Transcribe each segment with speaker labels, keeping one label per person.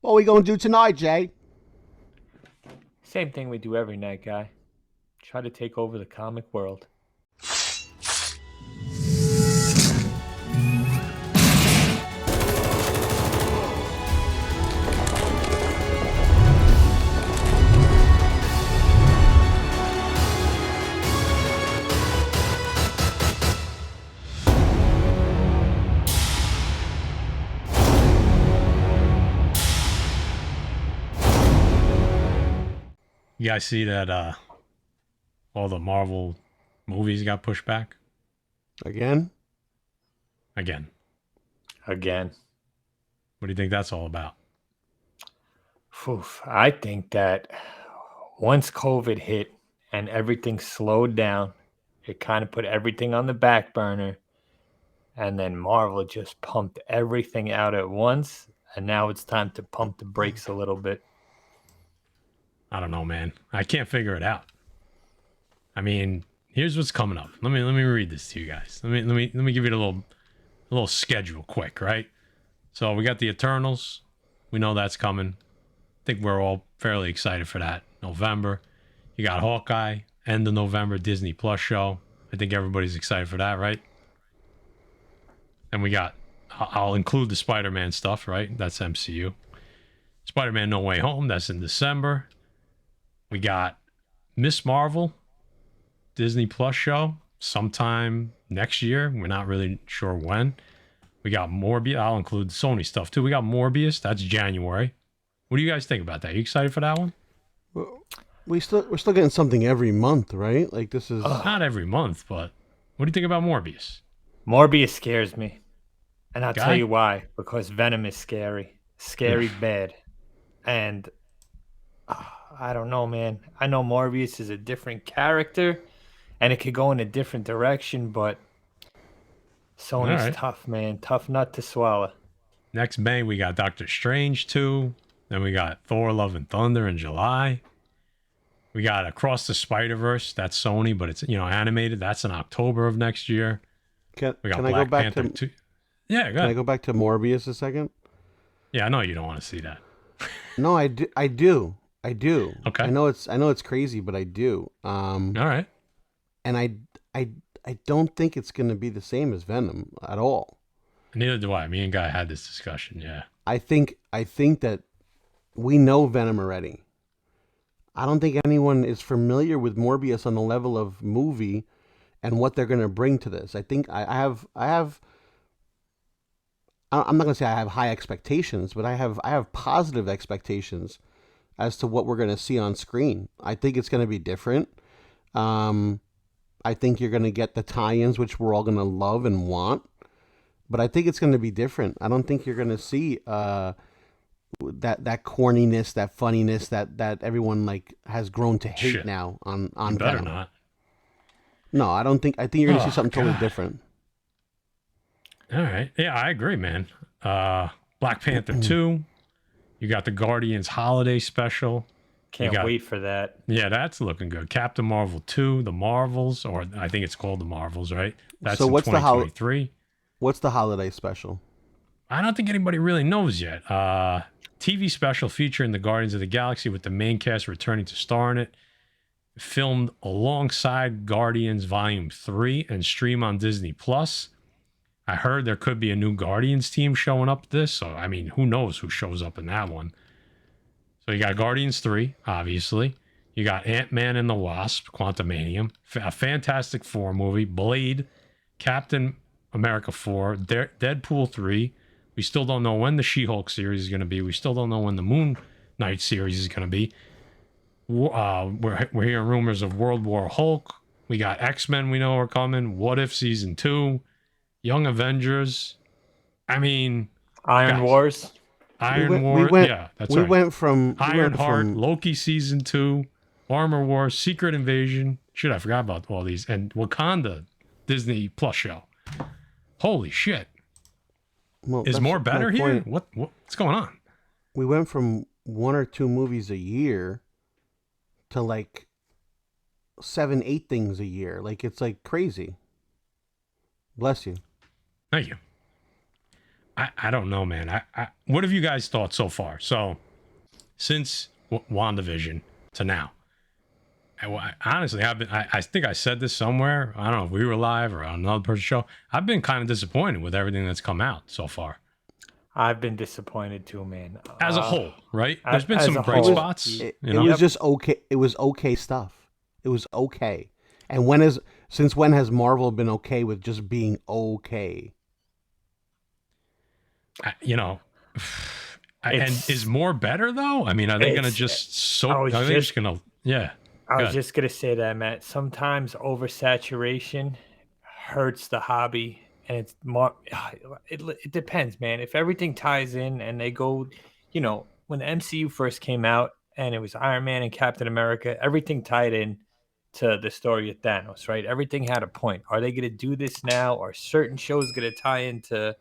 Speaker 1: What we gonna do tonight, Jay?
Speaker 2: Same thing we do every night, guy. Try to take over the comic world.
Speaker 3: You guys see that all the Marvel movies got pushed back?
Speaker 1: Again?
Speaker 3: Again.
Speaker 2: Again.
Speaker 3: What do you think that's all about?
Speaker 2: I think that once COVID hit and everything slowed down, it kind of put everything on the back burner. And then Marvel just pumped everything out at once. And now it's time to pump the brakes a little bit.
Speaker 3: I don't know, man. I can't figure it out. I mean, here's what's coming up. Let me read this to you guys. Let me give you a little schedule quick, right? So we got the Eternals. We know that's coming. I think we're all fairly excited for that. November. You got Hawkeye, end of November, Disney Plus show. I think everybody's excited for that, right? And we got, I'll include the Spider-Man stuff, right? That's MCU. Spider-Man No Way Home, that's in December. We got Miss Marvel, Disney Plus show, sometime next year. We're not really sure when. We got Morbius. I'll include Sony stuff too. We got Morbius. That's January. What do you guys think about that? You excited for that one?
Speaker 1: Well, we're still getting something every month, right? Like this is
Speaker 3: Not every month, but what do you think about Morbius?
Speaker 2: Morbius scares me. And I'll
Speaker 3: Guy?
Speaker 2: tell you why. Because Venom is scary. Scary bad. And I don't know, man. I know Morbius is a different character. And it could go in a different direction. But Sony's tough, man. Tough nut to swallow.
Speaker 3: Next May, we got Doctor Strange 2. Then we got Thor Love and Thunder in July. We got Across the Spider-Verse. That's Sony, but it's, animated. That's in October of next year.
Speaker 1: Can I go back to
Speaker 3: 2. Yeah, go
Speaker 1: Can I go back to Morbius a second?
Speaker 3: Yeah, I know you don't want to see that.
Speaker 1: No, I do.
Speaker 3: Okay.
Speaker 1: I know it's crazy, but I do.
Speaker 3: All right.
Speaker 1: And I don't think it's going to be the same as Venom at all.
Speaker 3: Neither do I. Me and Guy had this discussion. Yeah.
Speaker 1: I think that we know Venom already. I don't think anyone is familiar with Morbius on the level of movie and what they're going to bring to this. I think I'm not going to say I have high expectations, but I have positive expectations as to what we're going to see on screen. I think it's going to be different. I think you're going to get the tie-ins, which we're all going to love and want. But I think it's going to be different. I don't think you're going to see that corniness, that funniness that everyone has grown to hate now on
Speaker 3: better
Speaker 1: Venom.
Speaker 3: Not.
Speaker 1: No, I don't think. I think you're going to see something totally different.
Speaker 3: All right. Yeah, I agree, man. Black Panther 2. You got the Guardians holiday special.
Speaker 2: Can't wait for that.
Speaker 3: Yeah, that's looking good. Captain Marvel 2, The Marvels, or I think it's called The Marvels, right? That's in 2023.
Speaker 1: What's the holiday special?
Speaker 3: I don't think anybody really knows yet. TV special featuring the Guardians of the Galaxy with the main cast returning to star in it. Filmed alongside Guardians Volume 3 and stream on Disney Plus. I heard there could be a new Guardians team showing up this, so I mean, who knows who shows up in that one. So you got Guardians 3, obviously. You got Ant-Man and the Wasp, Quantumanium, a Fantastic Four movie, Blade, Captain America 4, Deadpool 3. We still don't know when the She-Hulk series is going to be. We still don't know when the Moon Knight series is going to be. We're hearing rumors of World War Hulk. We got X-Men we know are coming. What If Season 2. Young Avengers. I mean...
Speaker 2: Iron Wars.
Speaker 3: Yeah, that's right.
Speaker 1: We went from...
Speaker 3: Ironheart, Loki Season 2, Armor Wars, Secret Invasion. Shit, I forgot about all these. And Wakanda Disney Plus show. Holy shit.
Speaker 1: Well,
Speaker 3: is more better here? What's going on?
Speaker 1: We went from 1 or 2 movies a year to 7, 8 things a year. It's crazy. Bless you.
Speaker 3: Thank you. I don't know, man. What have you guys thought so far? So since WandaVision to now, honestly, I think I said this somewhere. I don't know if we were live or on another person's show. I've been kind of disappointed with everything that's come out so far
Speaker 2: I've been disappointed too, man.
Speaker 3: as a whole, right? There's been
Speaker 2: As
Speaker 3: some
Speaker 2: a
Speaker 3: bright
Speaker 2: whole,
Speaker 3: spots,
Speaker 1: It,
Speaker 3: you
Speaker 1: it
Speaker 3: know.
Speaker 1: was just okay. It was okay stuff. It was okay. And since when has Marvel been okay with just being okay?
Speaker 3: You know, and
Speaker 2: It's
Speaker 3: is more better though? I mean, are they going to
Speaker 2: it's.
Speaker 3: just soak?
Speaker 2: I was
Speaker 3: Are they just going to? Yeah.
Speaker 2: I was
Speaker 3: Good.
Speaker 2: just gonna say that, Matt. Sometimes oversaturation hurts the hobby, and it's more. It depends, man. If everything ties in and they go, when the MCU first came out and it was Iron Man and Captain America, everything tied in to the story of Thanos, right? Everything had a point. Are they gonna do this now? Are certain shows gonna tie into,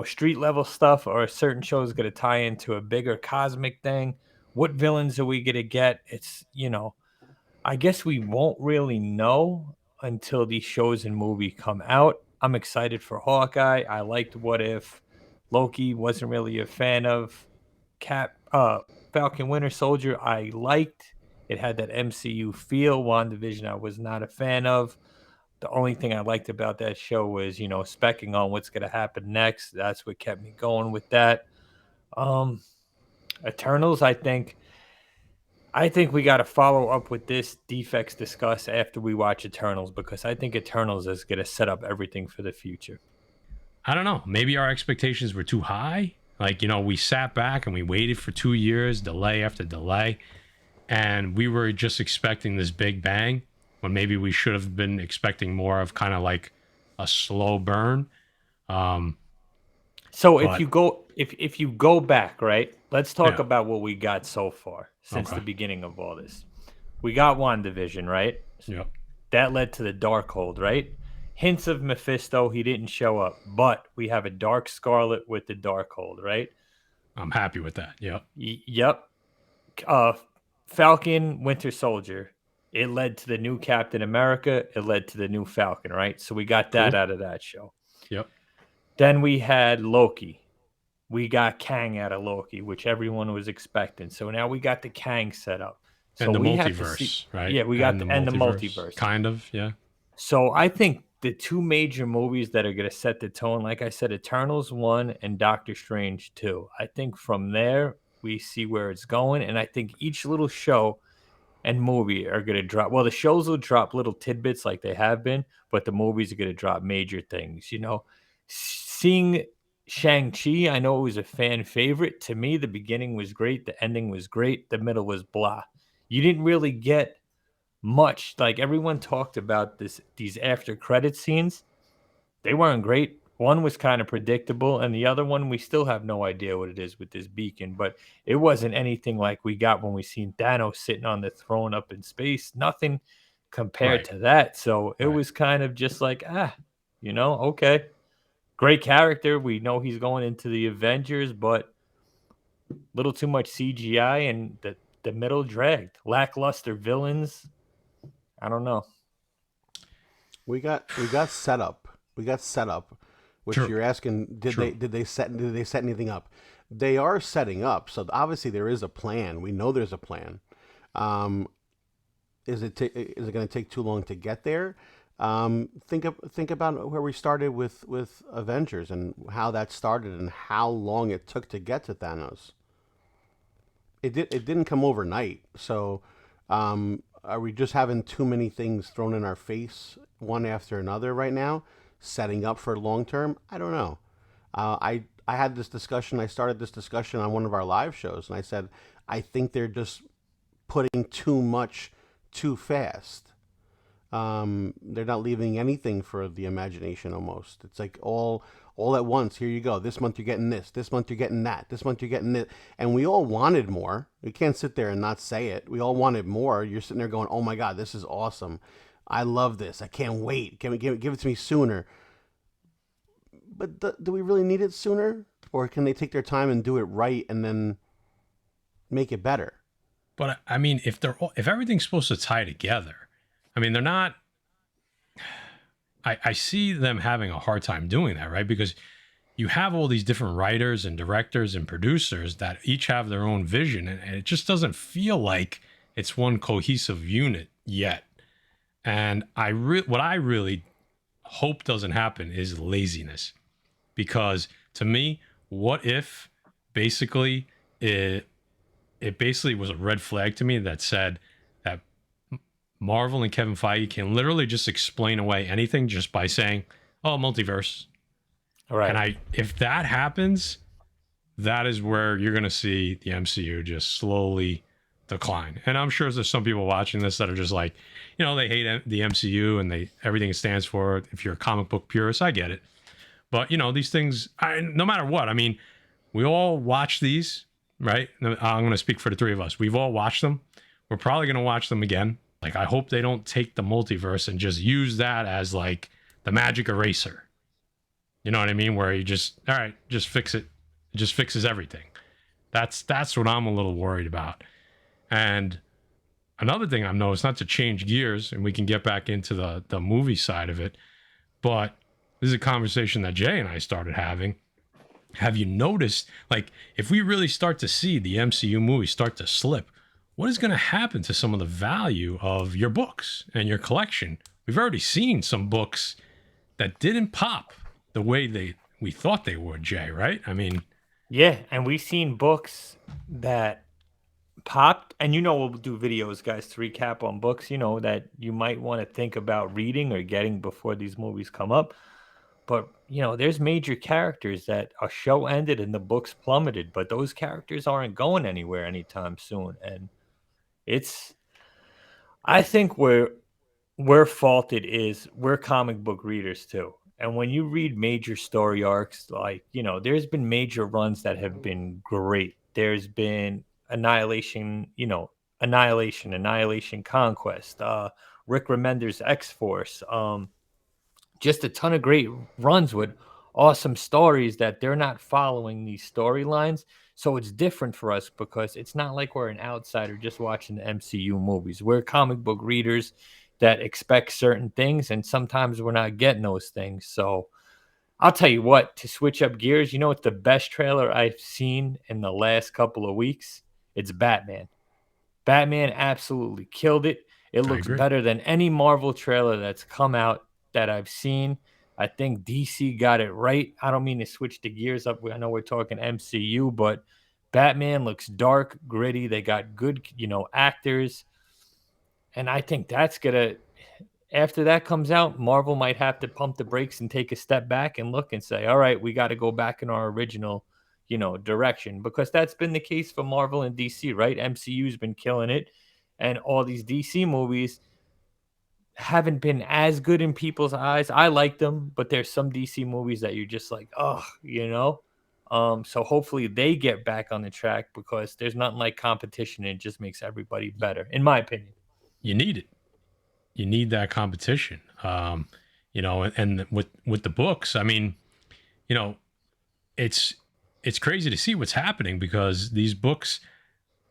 Speaker 2: street level stuff, or a certain show is gonna tie into a bigger cosmic thing? What villains are we gonna get? It's. I guess we won't really know until these shows and movie come out. I'm excited for Hawkeye. I liked What If. Loki wasn't really a fan of. Falcon Winter Soldier I liked. It had that MCU feel. WandaVision I was not a fan of. The only thing I liked about that show was, specking on what's going to happen next. That's what kept me going with that. Um Eternals, I think we got to follow up with this defects discuss after we watch Eternals, because I think Eternals is going to set up everything for the future.
Speaker 3: I don't know. Maybe our expectations were too high. Like, we sat back and we waited for 2 years, delay after delay, and we were just expecting this big bang when maybe we should have been expecting more of kind of like a slow burn.
Speaker 2: So
Speaker 3: But
Speaker 2: if you go back, right? Let's talk
Speaker 3: yeah,
Speaker 2: about what we got so far since
Speaker 3: okay,
Speaker 2: the beginning of all this. We got WandaVision, right?
Speaker 3: yep,
Speaker 2: That led to the Darkhold, right? Hints of Mephisto, he didn't show up, but we have a Dark Scarlet with the Darkhold, right?
Speaker 3: I'm happy with that. Yep,
Speaker 2: Yep. uh, Falcon, Winter Soldier. It led to the new Captain America. It led to the new Falcon, right? So we got that
Speaker 3: cool.
Speaker 2: out of that show.
Speaker 3: Yep,
Speaker 2: Then we had Loki. We got Kang out of Loki, which everyone was expecting. So now we got the Kang set up. So
Speaker 3: and the
Speaker 2: we have to see.
Speaker 3: multiverse, right?
Speaker 2: Yeah, we got the
Speaker 3: multiverse,
Speaker 2: multiverse.
Speaker 3: kind of. Yeah,
Speaker 2: So I think the two major movies that are going to set the tone, like I said, Eternals 1 and Doctor Strange 2. I think from there we see where it's going, and I think each little show and movie are going to drop. Well, the shows will drop little tidbits like they have been, but the movies are going to drop major things. Seeing Shang-Chi, I know it was a fan favorite. To me, the beginning was great. The ending was great. The middle was blah. You didn't really get much. Like everyone talked about these after credit scenes. They weren't great. One was kind of predictable, and the other one we still have no idea what it is with this beacon. But it wasn't anything like we got when we seen Thanos sitting on the throne up in space. Nothing compared
Speaker 3: right,
Speaker 2: to that. So it
Speaker 3: right.
Speaker 2: was kind of just like, okay, great character. We know he's going into the Avengers, but little too much CGI, and the middle dragged. Lackluster villains. I don't know.
Speaker 1: We got set up. We got set up, which
Speaker 3: True.
Speaker 1: you're asking.
Speaker 3: True.
Speaker 1: Did they set anything up? They are setting up. So obviously there is a plan. We know there's a plan. Um, is it going to take too long to get there? Think about where we started with Avengers and how that started and how long it took to get to Thanos. It didn't come overnight. So are we just having too many things thrown in our face one after another right now, setting up for long term? I don't know. I had this discussion. I started this discussion on one of our live shows, and I said I think they're just putting too much too fast. They're not leaving anything for the imagination. Almost, it's like all at once. Here you go. This month you're getting this. This month you're getting that. This month you're getting it. And we all wanted more. We can't sit there and not say it. We all wanted more. You're sitting there going, "Oh my God, this is awesome. I love this. I can't wait. Give it to me sooner." But do we really need it sooner, or can they take their time and do it right and then make it better?
Speaker 3: But I mean, if everything's supposed to tie together, I mean, they're not. I see them having a hard time doing that, right? Because you have all these different writers and directors and producers that each have their own vision, and it just doesn't feel like it's one cohesive unit yet. And what I really hope doesn't happen is laziness, because to me, what if basically it basically was a red flag to me that said that Marvel and Kevin Feige can literally just explain away anything just by saying, "Oh, multiverse."
Speaker 2: Right.
Speaker 3: And if that happens, that is where you're going to see the MCU just slowly decline. And I'm sure there's some people watching this that are just like, they hate the MCU and everything it stands for. If you're a comic book purist, I get it. But these things, no matter what, I mean, we all watch these, right? I'm going to speak for the three of us. We've all watched them. We're probably going to watch them again. Like, I hope they don't take the multiverse and just use that as like the magic eraser. You know what I mean? Where you just, all right, just fix it. It just fixes everything. That's what I'm a little worried about. And another thing I've noticed, not to change gears, and we can get back into the movie side of it, but this is a conversation that Jay and I started having. Have you noticed, like, if we really start to see the MCU movies start to slip, what is going to happen to some of the value of your books and your collection? We've already seen some books that didn't pop the way we thought they would, Jay, right? I mean,
Speaker 2: yeah, and we've seen books that popped, and we'll do videos, guys, to recap on books, that you might want to think about reading or getting before these movies come up. But, there's major characters that a show ended and the books plummeted, but those characters aren't going anywhere anytime soon. And I think we're faulted is we're comic book readers too. And when you read major story arcs, like, there's been major runs that have been great. There's been Annihilation, Annihilation, Conquest, Rick Remender's X-Force, just a ton of great runs with awesome stories that they're not following these storylines. So it's different for us because it's not like we're an outsider just watching the MCU movies. We're comic book readers that expect certain things, and sometimes we're not getting those things. So I'll tell you what, to switch up gears, it's the best trailer I've seen in the last couple of weeks? It's Batman. Batman absolutely killed it. It looks better than any Marvel trailer that's come out that I've seen. I think DC got it right. I don't mean to switch the gears up. I know we're talking MCU, but Batman looks dark, gritty. They got good, actors. And I think that's going to, after that comes out, Marvel might have to pump the brakes and take a step back and look and say, all right, we got to go back in our original, direction, because that's been the case for Marvel and DC, right? MCU's been killing it. And all these DC movies haven't been as good in people's eyes. I like them, but there's some DC movies that you're just like, oh, so hopefully they get back on the track, because there's nothing like competition, and it just makes everybody better, in my opinion.
Speaker 3: You need it. You need that competition. And with the books, I mean, it's crazy to see what's happening, because these books,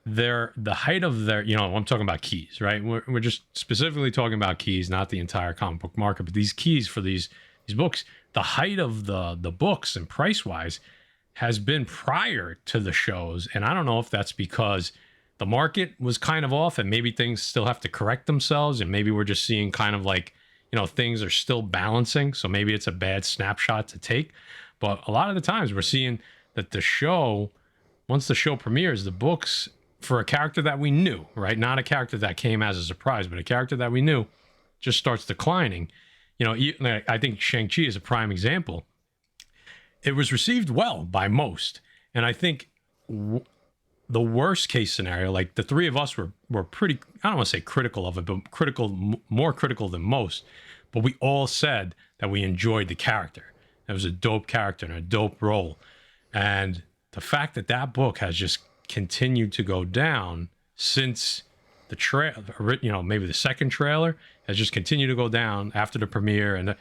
Speaker 3: they're the height of their, I'm talking about keys, right? We're just specifically talking about keys, not the entire comic book market, but these keys for these books, the height of the books and price wise has been prior to the shows. And I don't know if that's because the market was kind of off and maybe things still have to correct themselves. And maybe we're just seeing kind of like, things are still balancing. So maybe it's a bad snapshot to take. But a lot of the times we're seeing that the show, once the show premieres, the books, for a character that we knew, right? Not a character that came as a surprise, but a character that we knew, just starts declining. I think Shang-Chi is a prime example. It was received well by most. And I think the worst case scenario, like the three of us were pretty, I don't want to say critical of it, but more critical than most. But we all said that we enjoyed the character. It was a dope character and a dope role. And the fact that book has just continued to go down since the maybe the second trailer has just continued to go down after the premiere. And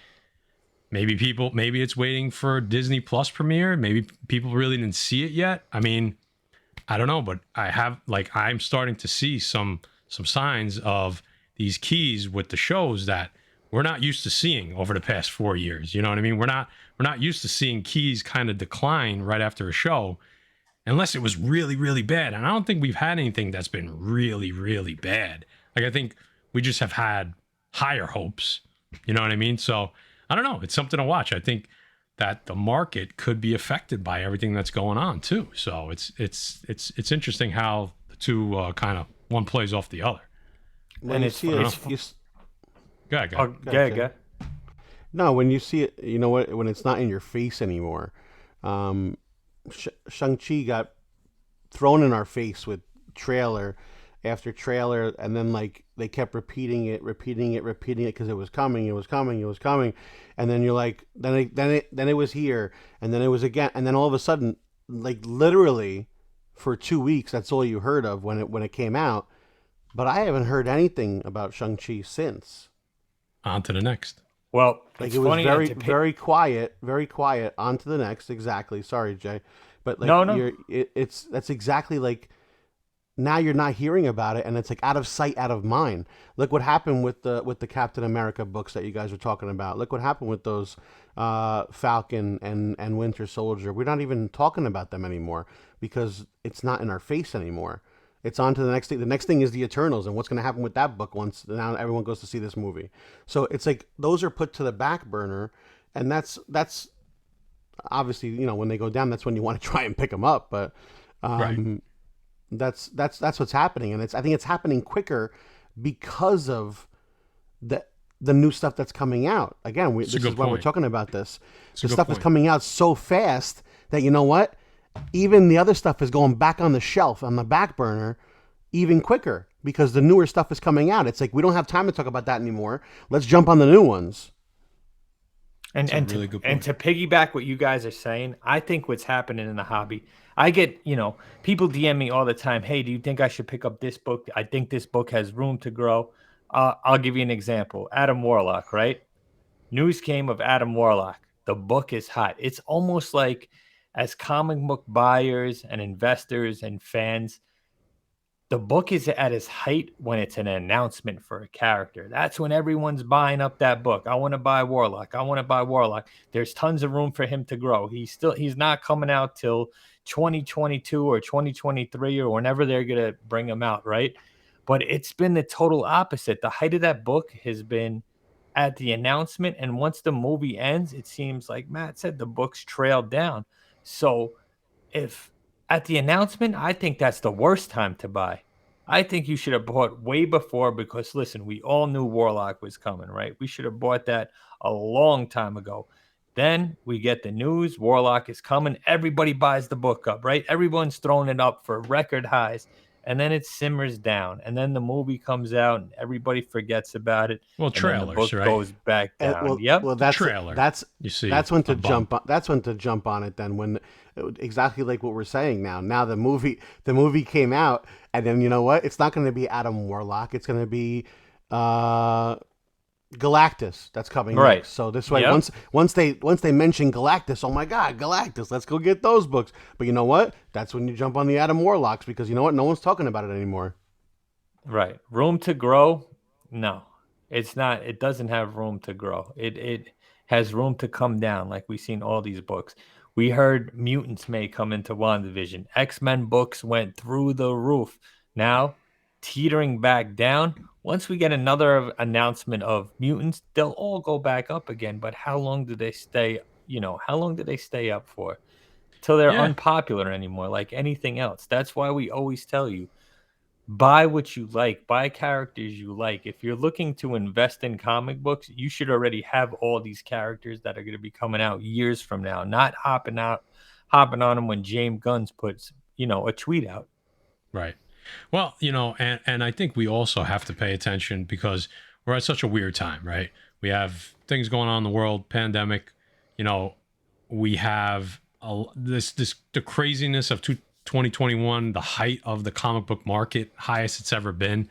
Speaker 3: maybe it's waiting for Disney Plus premiere. Maybe people really didn't see it yet. I mean, I don't know, but I'm starting to see some signs of these keys with the shows that we're not used to seeing over the past 4 years. You know what I mean? We're not used to seeing keys kind of decline right after a show unless it was really, really bad. And I don't think we've had anything that's been really, really bad. Like, I think we just have had higher hopes. You know what I mean? So I don't know. It's something to watch. I think that the market could be affected by everything that's going on too. So it's interesting how the two kind of one plays off the other.
Speaker 1: When
Speaker 2: And
Speaker 1: you
Speaker 2: it's
Speaker 1: see
Speaker 2: it's
Speaker 1: it,
Speaker 3: Go ahead,
Speaker 2: oh,
Speaker 1: Gotcha.
Speaker 2: yeah.
Speaker 1: no, when you see it, you know what? When it's not in your face anymore, Shang-Chi got thrown in our face with trailer after trailer, and then like they kept repeating it because it was coming, and then you're like, then it was here, and then it was again, and then all of a sudden, like literally, for 2 weeks, that's all you heard of when it came out. But I haven't heard anything about Shang-Chi since.
Speaker 3: On to the next.
Speaker 2: Well,
Speaker 1: Like
Speaker 2: it's
Speaker 1: it was
Speaker 2: funny
Speaker 1: very quiet, very quiet. On to the next, exactly. Sorry, Jay, but like
Speaker 2: No.
Speaker 1: that's exactly like now you're not hearing about it, and it's like out of sight, out of mind. Look what happened with the Captain America books that you guys were talking about. Look what happened with those Falcon and Winter Soldier. We're not even talking about them anymore because it's not in our face anymore. It's on to the next thing. The next thing is the Eternals and what's going to happen with that book once now everyone goes to see this movie. So it's like those are put to the back burner, and that's obviously, you know, when they go down, that's when you want to try and pick them up. But
Speaker 3: Right.
Speaker 1: that's what's happening, and I think it's happening quicker because of the new stuff that's coming out. Again,
Speaker 3: It's a
Speaker 1: this
Speaker 3: good
Speaker 1: is why we're
Speaker 3: point.
Speaker 1: talking about this.
Speaker 3: It's a
Speaker 1: The
Speaker 3: good
Speaker 1: stuff is
Speaker 3: point.
Speaker 1: coming out so fast that, you know what, even the other stuff is going back on the shelf, on the back burner, even quicker because the newer stuff is coming out. It's like we don't have time to talk about that anymore. Let's jump on the new ones.
Speaker 2: And
Speaker 3: That's a
Speaker 2: and
Speaker 3: really
Speaker 2: to
Speaker 3: good
Speaker 2: and
Speaker 3: point.
Speaker 2: to piggyback what you guys are saying, I think what's happening in the hobby, I get, people DM me all the time, "Hey, do you think I should pick up this book? I think this book has room to grow." I'll give you an example. Adam Warlock, right? News came of Adam Warlock. The book is hot. It's almost like as comic book buyers and investors and fans, the book is at its height when it's an announcement for a character. That's when everyone's buying up that book. I want to buy Warlock. I want to buy Warlock. There's tons of room for him to grow. He's not coming out till 2022 or 2023 or whenever they're going to bring him out, right? But it's been the total opposite. The height of that book has been at the announcement, and once the movie ends, it seems like Matt said the book's trailed down. So if at the announcement, I think that's the worst time to buy. I think you should have bought way before because listen, we all knew Warlock was coming, right? We should have bought that a long time ago. Then we get the news Warlock is coming. Everybody buys the book up, right? Everyone's throwing it up for record highs. And then it simmers down. And then the movie comes out and everybody forgets about it.
Speaker 3: Well,
Speaker 2: And then the
Speaker 3: trailers,
Speaker 2: book
Speaker 3: right?
Speaker 2: goes back down. Yep.
Speaker 1: Well,
Speaker 3: The trailer.
Speaker 1: that's
Speaker 3: You see
Speaker 1: that's when to
Speaker 3: a bump.
Speaker 1: jump on. That's when to jump on it. Then when exactly like what we're saying now. Now the movie came out, and then you know what? It's not going to be Adam Warlock. It's going to be Galactus that's coming
Speaker 2: Right.
Speaker 1: next. So this way,
Speaker 2: Yep.
Speaker 1: once they mention Galactus, oh my God, Galactus, let's go get those books. But you know what? That's when you jump on the Adam Warlocks because you know what? No one's talking about it anymore.
Speaker 2: Right. Room to grow? No. It's not. It doesn't have room to grow. It has room to come down like we've seen all these books. We heard mutants may come into WandaVision. X-Men books went through the roof. Now, teetering back down. Once we get another announcement of mutants, they'll all go back up again. But how long do they stay, how long do they stay up for? Till they're
Speaker 3: Yeah.
Speaker 2: unpopular anymore, like anything else. That's why we always tell you, buy what you like, buy characters you like. If you're looking to invest in comic books, you should already have all these characters that are going to be coming out years from now, not hopping on them when James Gunn puts, a tweet out.
Speaker 3: Right. Well, and I think we also have to pay attention because we're at such a weird time, right? We have things going on in the world, pandemic. We have the craziness of 2021, the height of the comic book market, highest it's ever been.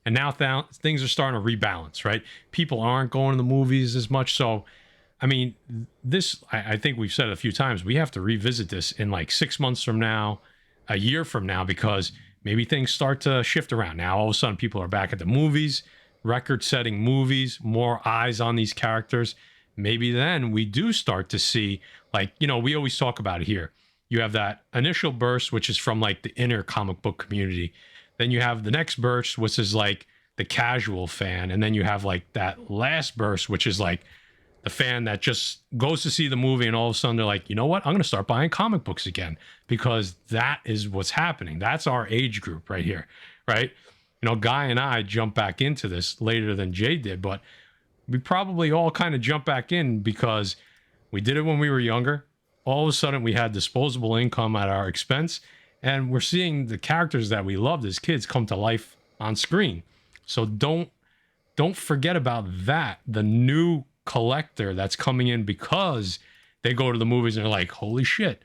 Speaker 3: And now things are starting to rebalance, right? People aren't going to the movies as much. So, I mean, I think we've said it a few times, we have to revisit this in like 6 months from now, a year from now, because maybe things start to shift around. Now, all of a sudden, people are back at the movies. record-setting movies, more eyes on these characters, maybe then we do start to see, like, you know, we always talk about it here. You have that initial burst, which is from like the inner comic book community. Then you have the next burst, which is like the casual fan. And then you have like that last burst, which is like the fan that just goes to see the movie and all of a sudden they're like, you know what? I'm going to start buying comic books again, because that is what's happening. That's our age group right here, right? You know, Guy and I jumped back into this later than Jay did, but we probably all kind of jumped back in because we did it when we were younger. All of a sudden we had disposable income at our expense, and we're seeing the characters that we loved as kids come to life on screen. So don't forget about that. The new collector that's coming in because they go to the movies and they're like, holy shit,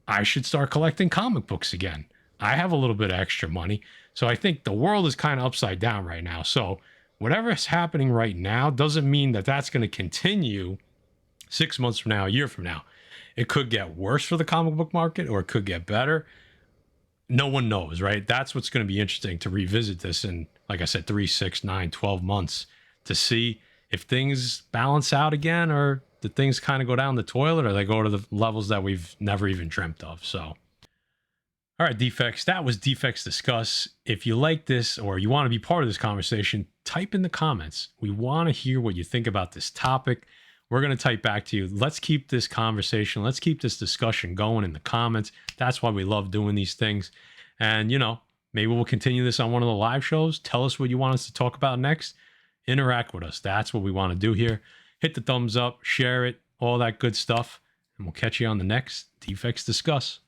Speaker 3: I should start collecting comic books again. I have a little bit of extra money. So I think the world is kind of upside down right now. So whatever is happening right now doesn't mean that that's going to continue 6 months from now, a year from now. It could get worse for the comic book market, or it could get better. No one knows, right? That's what's going to be interesting to revisit this in, like I said, 3, 6, 9, 12 months to see if things balance out again, or did things kind of go down the toilet, or they go to the levels that we've never even dreamt of. So, all right, Defects, that was Defects Discuss. If you like this or you want to be part of this conversation, type in the comments. We want to hear what you think about this topic. We're going to type back to you. Let's keep this conversation, let's keep this discussion going in the comments. That's why we love doing these things. And, you know, maybe we'll continue this on one of the live shows. Tell us what you want us to talk about next. Interact with us. That's what we want to do here. Hit the thumbs up, share it, all that good stuff. And we'll catch you on the next Defects Discuss.